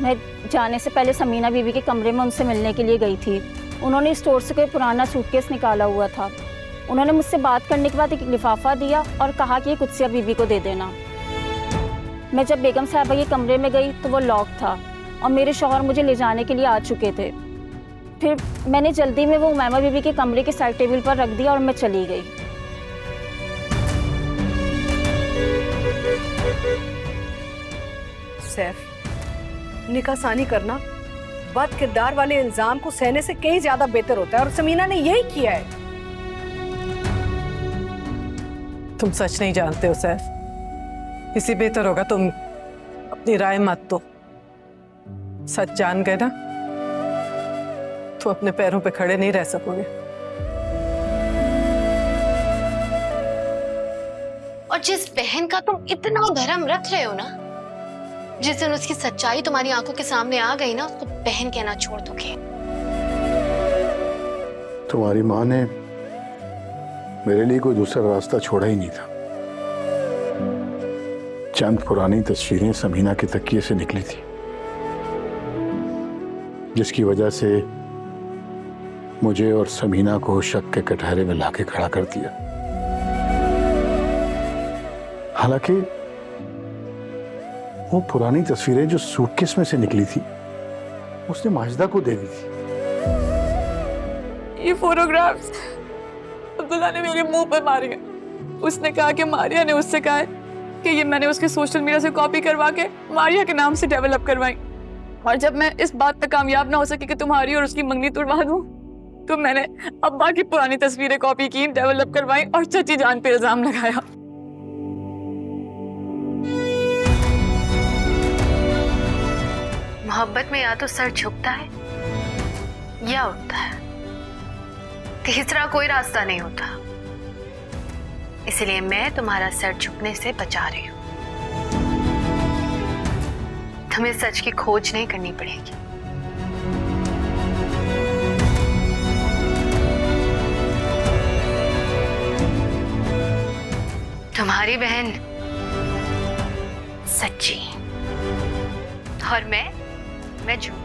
मैं जाने से पहले समीना बीवी के कमरे में उनसे मिलने के लिए गई थी। उन्होंने स्टोर से कोई पुराना सूटकेस निकाला हुआ था। उन्होंने मुझसे बात करने के बाद एक लिफाफा दिया और कहा कि ये कुत्सिया बीवी को दे देना। मैं जब बेगम साहबा के कमरे में गई तो वो लॉक था और मेरे शौहर मुझे ले जाने के लिए आ चुके थे। फिर मैंने जल्दी में वो उमैमा बीवी के कमरे के साइड टेबल पर रख दिया और मैं चली गई। सैफ, निकाहसानी करना बद किरदार वाले इल्जाम को सहने से कहीं ज्यादा बेहतर होता है और समीना ने यही किया है। तुम सच नहीं जानते हो सैफ, इसी बेहतर होगा तुम अपनी राय मत दो। सच जान गए ना तो अपने पैरों पे खड़े नहीं रह सकोगे। और जिस बहन का तुम इतना भरम रख रहे हो ना, जिस दिन उसकी सच्चाई तुम्हारी आंखों के सामने आ गई ना, उसको बहन कहना छोड़ दोगे। तुम्हारी माँ ने मेरे लिए कोई दूसरा रास्ता छोड़ा ही नहीं था। चंद पुरानी तस्वीरें समीना के तकिए से निकली थी, जिसकी वजह से मुझे और समीना को शक के कटहरे में लाके खड़ा कर दिया। हालांकि वो पुरानी तस्वीरें जो सूटकेस में से निकली थी उसने माजिदा को दे दी थी। ये फोटोग्राफ्स अब्दुल्ला ने मेरे मुंह पर मारी है। उसने कहा कि मारिया ने उससे कहा है कि ये मैंने उसके सोशल मीडिया से कॉपी करवा के मारिया के नाम से डेवलप करवाई। और जब मैं इस बात पे कामयाब ना हो सकी कि तुम्हारी और उसकी मंगनी तुड़वा दूं, तो मैंने अब्बा की पुरानी तस्वीरें कॉपी की, डेवलप करवाई और चची जान पे इल्जाम लगाया। मोहब्बत में या तो सर झुकता है या उठता है, तीसरा कोई रास्ता नहीं होता। इसलिए मैं तुम्हारा सर झुकने से बचा रही हूं। तुम्हें सच की खोज नहीं करनी पड़ेगी। तुम्हारी बहन सच्ची और मैं झूठी।